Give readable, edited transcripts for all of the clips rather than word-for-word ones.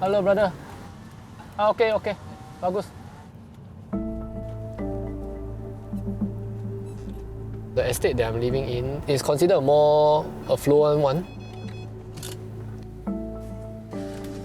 Hello, brother. Okay. Bagus. The estate that I'm living in is considered a more affluent one.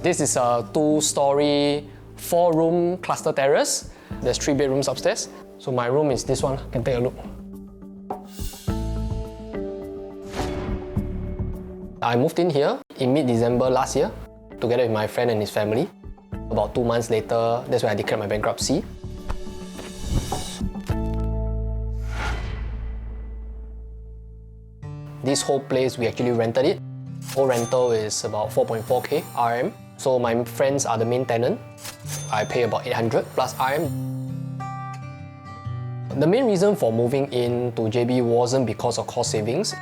This is a 2-story, 4-room cluster terrace. There's 3 bedrooms upstairs. So my room is this one. You can take a look. I moved in here in mid-December last year, together with my friend and his family. About 2 months later, that's when I declared my bankruptcy. This whole place, we actually rented it. Whole rental is about 4.4k RM. So my friends are the main tenant. I pay about 800 plus RM. The main reason for moving into JB wasn't because of cost savings.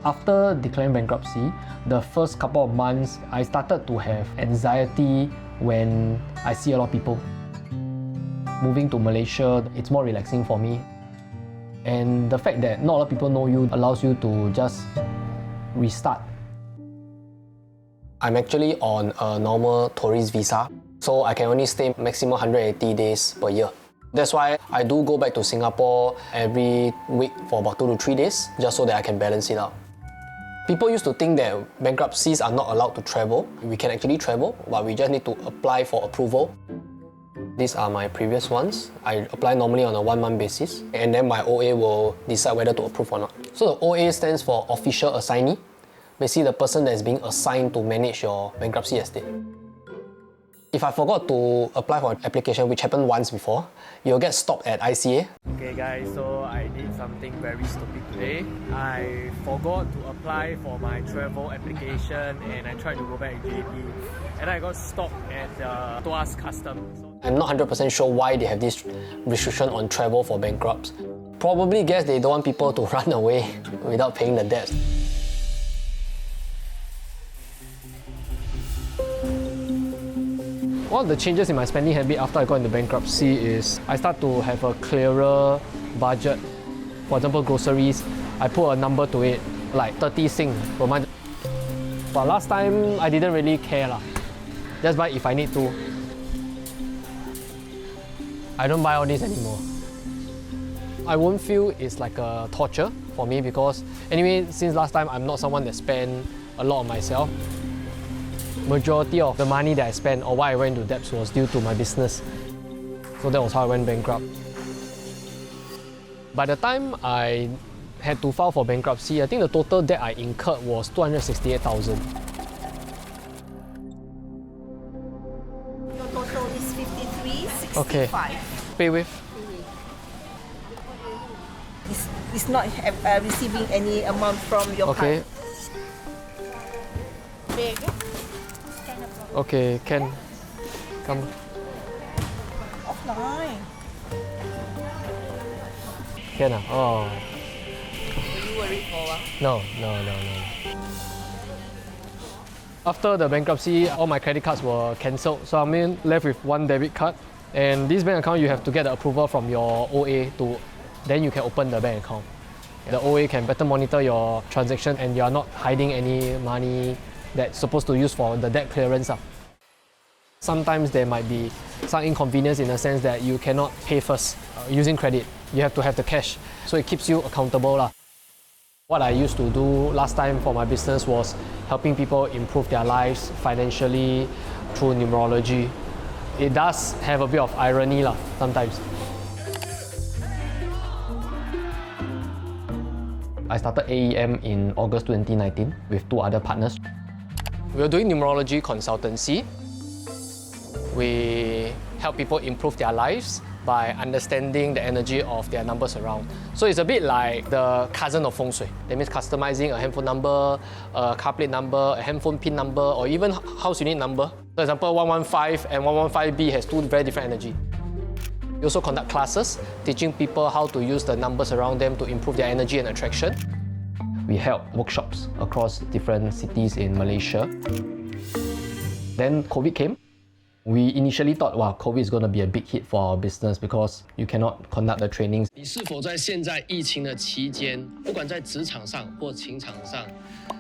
After declaring bankruptcy, the first couple of months, I started to have anxiety when I see a lot of people. Moving to Malaysia, it's more relaxing for me. And the fact that not a lot of people know you allows you to just restart. I'm actually on a normal tourist visa, so I can only stay maximum 180 days per year. That's why I do go back to Singapore every week for about 2 to 3 days, just so that I can balance it out. People used to think that bankruptcies are not allowed to travel. We can actually travel, but we just need to apply for approval. These are my previous ones. I apply normally on a 1-month basis, and then my OA will decide whether to approve or not. So the OA stands for Official Assignee. Basically, the person that is being assigned to manage your bankruptcy estate. If I forgot to apply for an application, which happened once before, you'll get stopped at ICA. Okay guys, so I did something very stupid today. I forgot to apply for my travel application and I tried to go back to JB and I got stopped at the Tuas Customs. I'm not 100% sure why they have this restriction on travel for bankrupts. Probably guess they don't want people to run away without paying the debts. One of the changes in my spending habit after I got into bankruptcy is I start to have a clearer budget. For example, groceries, I put a number to it, like 30 Sing per month. But last time, I didn't really care lah. Just buy if I need to. I don't buy all this anymore. I won't feel it's like a torture for me because anyway, since last time, I'm not someone that spend a lot on myself. Majority of the money that I spent or why I went into debts was due to my business. So that was how I went bankrupt. By the time I had to file for bankruptcy, I think the total debt I incurred was 268,000. Your total is 53.65. Okay. Pay with? It's not receiving any amount from your Okay. card. Big. Okay, can. Come. Offline. Can ah? Oh. Were you worried for a while? No. After the bankruptcy, all my credit cards were cancelled, so I'm left with one debit card. And this bank account, you have to get the approval from your OA then you can open the bank account. The OA can better monitor your transaction and you are not hiding any money that's supposed to use for the debt clearance. Sometimes there might be some inconvenience in the sense that you cannot pay first using credit. You have to have the cash, so it keeps you accountable. What I used to do last time for my business was helping people improve their lives financially through numerology. It does have a bit of irony sometimes. I started AEM in August 2019 with 2 other partners. We were doing numerology consultancy. We help people improve their lives by understanding the energy of their numbers around. So it's a bit like the cousin of feng shui. That means customizing a handphone number, a car plate number, a handphone PIN number, or even house unit number. For example, 115 and 115B has 2 very different energy. We also conduct classes, teaching people how to use the numbers around them to improve their energy and attraction. We held workshops across different cities in Malaysia. Then COVID came. We initially thought, wow, COVID is going to be a big hit for our business because you cannot conduct the trainings. 你是否在现在疫情的期间，不管在职场上或情场上，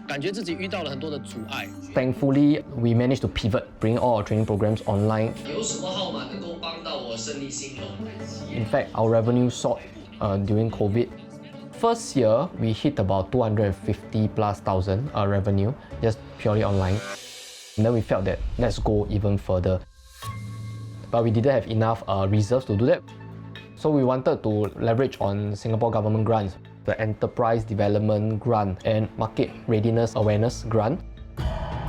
感觉自己遇到了很多的阻碍。Thankfully, we managed to pivot, bring all our training programs online. 有什么号码能够帮到我胜利兴隆 In fact, our revenue soared during COVID. First year, we hit about 250 plus thousand revenue, just purely online. And then we felt that let's go even further. But we didn't have enough reserves to do that. So we wanted to leverage on Singapore government grants, the Enterprise Development Grant and Market Readiness Awareness Grant.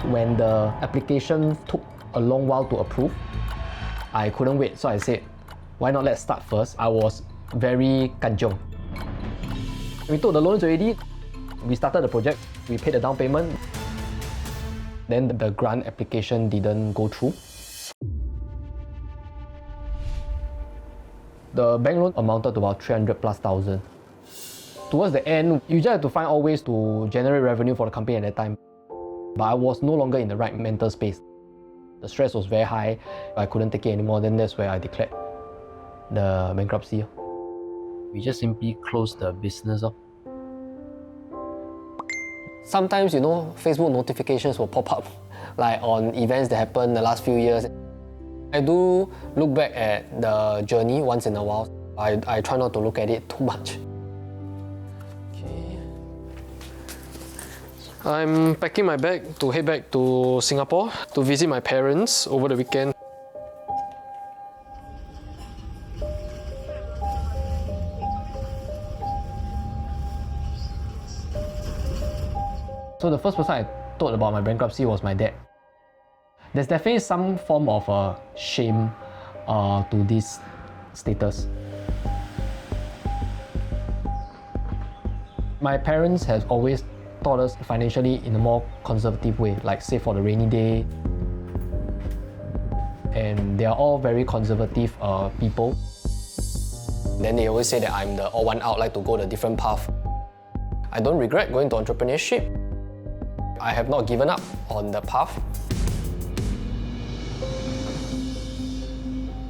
When the application took a long while to approve, I couldn't wait, so I said, why not let's start first? I was very kanchiong. We took the loans already, we started the project, we paid the down payment, then the grant application didn't go through. The bank loan amounted to about 300 plus thousand. Towards the end, you just have to find all ways to generate revenue for the company at that time. But I was no longer in the right mental space. The stress was very high, I couldn't take it anymore, then that's where I declared the bankruptcy. We just simply closed the business up. Sometimes, Facebook notifications will pop up, like on events that happened the last few years. I do look back at the journey once in a while. I try not to look at it too much. Okay. I'm packing my bag to head back to Singapore to visit my parents over the weekend. So the first person I told about my bankruptcy was my dad. There's definitely some form of shame to this status. My parents have always taught us financially in a more conservative way, like save for the rainy day. And they are all very conservative people. Then they always say that I'm the odd one out, like to go the different path. I don't regret going to entrepreneurship. I have not given up on the path.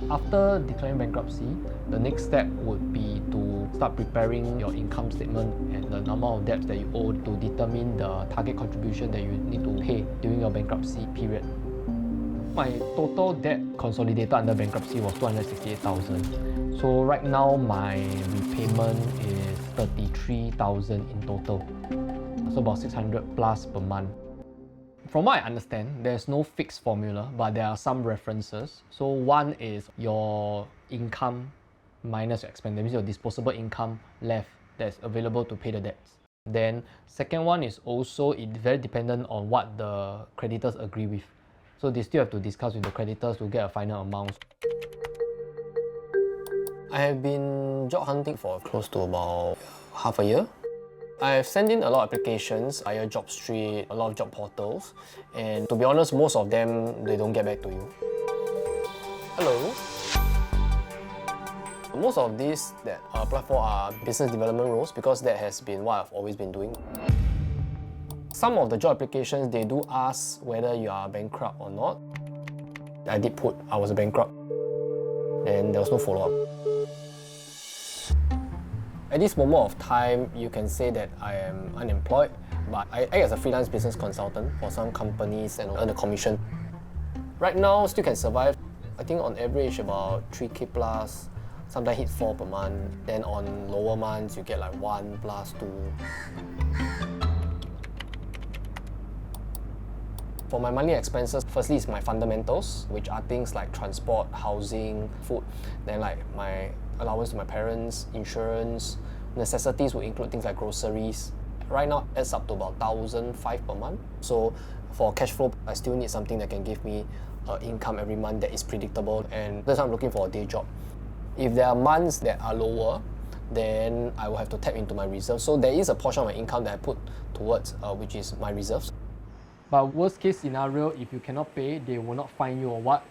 After declaring bankruptcy, the next step would be to start preparing your income statement and the number of debts that you owe to determine the target contribution that you need to pay during your bankruptcy period. My total debt consolidated under bankruptcy was 268,000. So right now my repayment is 33,000 in total. So about 600 plus per month. From what I understand, there's no fixed formula, but there are some references. So one is your income minus your expense. That means your disposable income left that's available to pay the debts. Then second one is also very dependent on what the creditors agree with. So they still have to discuss with the creditors to get a final amount. I have been job hunting for close to about half a year. I've sent in a lot of applications via JobStreet, a lot of job portals, and to be honest, most of them, they don't get back to you. Hello. Most of these that I apply for are business development roles because that has been what I've always been doing. Some of the job applications, they do ask whether you are bankrupt or not. I did put I was a bankrupt, and there was no follow-up. At this moment of time, you can say that I am unemployed, but I act as a freelance business consultant for some companies and earn a commission. Right now, still can survive. I think on average about 3K plus, sometimes hit 4 per month. Then on lower months, you get like 1 plus 2. For my monthly expenses, firstly is my fundamentals, which are things like transport, housing, food, then like my allowance to my parents, insurance. Necessities will include things like groceries. Right now, it's up to about 1,500 per month. So for cash flow, I still need something that can give me income every month that is predictable, and that's why I'm looking for a day job. If there are months that are lower, then I will have to tap into my reserves. So there is a portion of my income that I put towards which is my reserves. But worst case scenario, if you cannot pay, they will not fine you or what.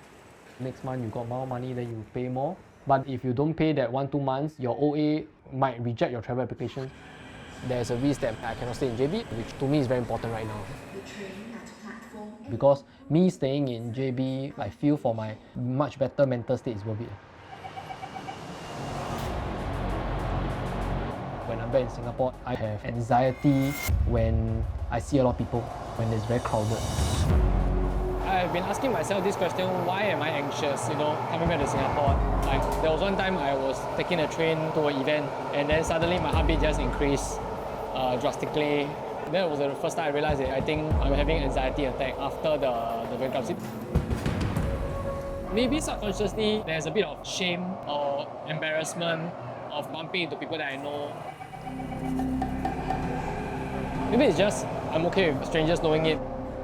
Next month you got more money, then you pay more. But if you don't pay that 1-2 months, your OA might reject your travel application. There's a risk that I cannot stay in JB, which to me is very important right now. Because me staying in JB, I feel for my much better mental state is worth it. When I'm I'm back in Singapore, I have anxiety when I see a lot of people, when it's very crowded. I've been asking myself this question, why am I anxious, coming back to Singapore? Like, there was one time I was taking a train to an event and then suddenly my heartbeat just increased drastically. That was the first time I realized that I think I'm having anxiety attack after the bankruptcy. Maybe subconsciously there's a bit of shame or embarrassment of bumping into people that I know. Maybe it's just I'm okay with strangers knowing it,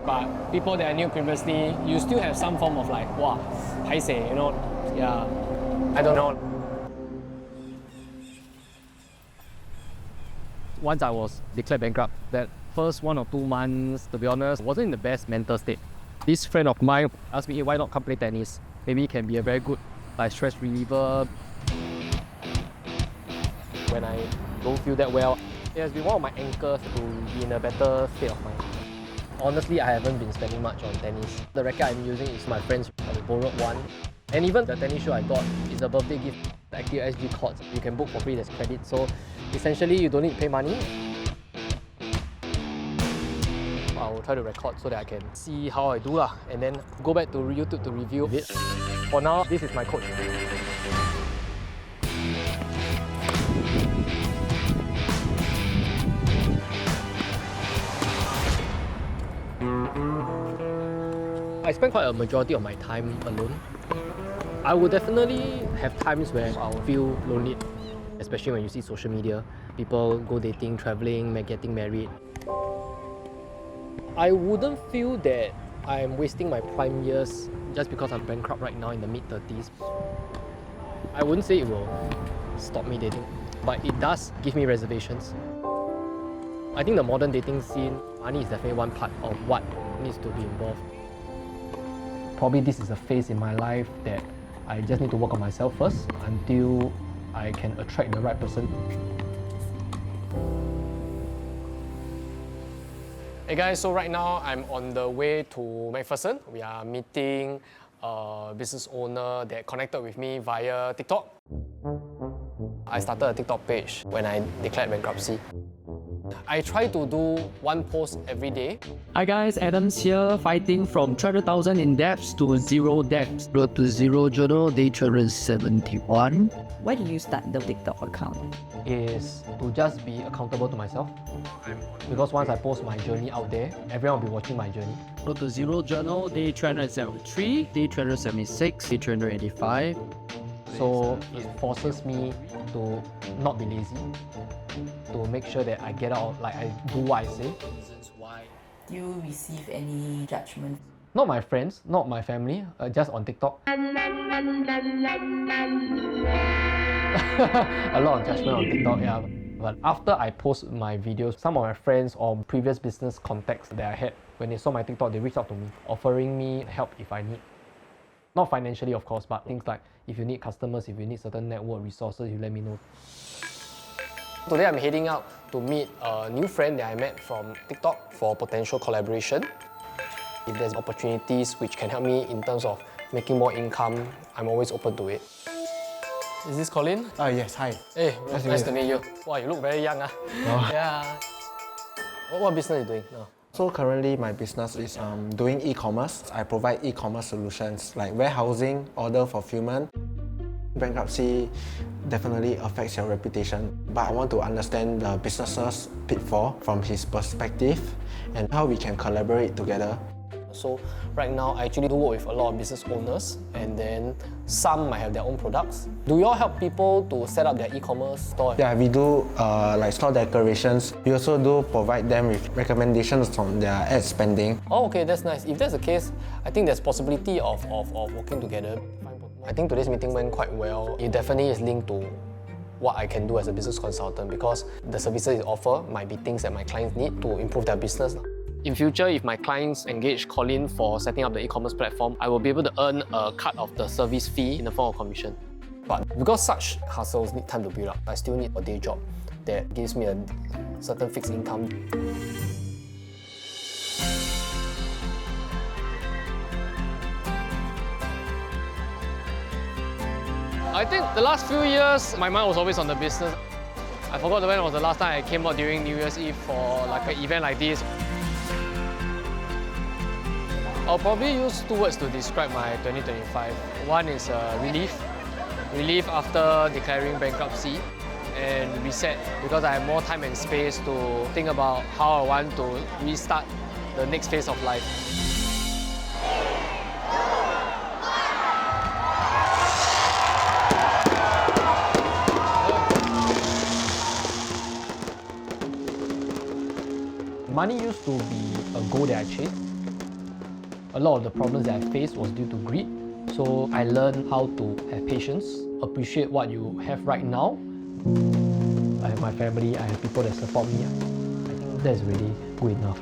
but people that I knew previously, you still have some form of like, wow, paiseh, yeah, I don't know. Once I was declared bankrupt, that first 1 or 2 months, to be honest, wasn't in the best mental state. This friend of mine asked me, hey, why not come play tennis? Maybe it can be a very good stress reliever. When I don't feel that well, it has been one of my anchors to be in a better state of mind. Honestly, I haven't been spending much on tennis. The racket I'm using is my friend's. I borrowed one. And even the tennis shoe I got is a birthday gift. The Active SG courts, you can book for free, there's credit. So essentially, you don't need to pay money. I will try to record so that I can see how I do and then go back to YouTube to review it. For now, this is my coach. I spend quite a majority of my time alone. I will definitely have times where I'll feel lonely, especially when you see social media. People go dating, traveling, getting married. I wouldn't feel that I'm wasting my prime years just because I'm bankrupt right now in the mid-30s. I wouldn't say it will stop me dating, but it does give me reservations. I think the modern dating scene, money is definitely one part of what needs to be involved. Probably this is a phase in my life that I just need to work on myself first until I can attract the right person. Hey guys, so right now I'm on the way to McPherson. We are meeting a business owner that connected with me via TikTok. I started a TikTok page when I declared bankruptcy. I try to do one post every day. Hi guys, Adam's here, fighting from 300,000 in debts to zero debts. Road to zero journal, day 371. Why did you start the TikTok account? Is to just be accountable to myself. Because once I post my journey out there, everyone will be watching my journey. Road to zero journal, day 373, day 376, day 385. So it forces me to not be lazy, to make sure that I get out, like I do what I say. Do you receive any judgment? Not my friends, not my family, just on TikTok. A lot of judgment on TikTok, yeah. But after I post my videos, some of my friends or previous business contacts that I had, when they saw my TikTok, they reached out to me, offering me help if I need. Not financially, of course, but things like if you need customers, if you need certain network resources, you let me know. Today I'm heading out to meet a new friend that I met from TikTok for potential collaboration. If there's opportunities which can help me in terms of making more income, I'm always open to it. Is this Colin? Yes, hi. Hey, nice to meet you. Wow, you look very young. Yeah. What business are you doing now? So currently my business is doing e-commerce. I provide e-commerce solutions like warehousing, order fulfillment. Bankruptcy definitely affects your reputation, but I want to understand the business's pitfall from his perspective and how we can collaborate together. So right now, I actually do work with a lot of business owners, and then some might have their own products. Do you all help people to set up their e-commerce store? Yeah, we do like store decorations. We also do provide them with recommendations on their ad spending. Oh, okay, that's nice. If that's the case, I think there's possibility of working together. I think today's meeting went quite well. It definitely is linked to what I can do as a business consultant because the services it offer might be things that my clients need to improve their business. In future, if my clients engage Colin for setting up the e-commerce platform, I will be able to earn a cut of the service fee in the form of commission. But because such hustles need time to build up, I still need a day job that gives me a certain fixed income. I think the last few years, my mind was always on the business. I forgot when was the last time I came out during New Year's Eve for like an event like this. I'll probably use two words to describe my 2025. One is relief. Relief after declaring bankruptcy, and reset because I have more time and space to think about how I want to restart the next phase of life. Money used to be a goal that I chased. A lot of the problems that I faced was due to greed. So I learned how to have patience, appreciate what you have right now. I have my family, I have people that support me. I think that's really good enough.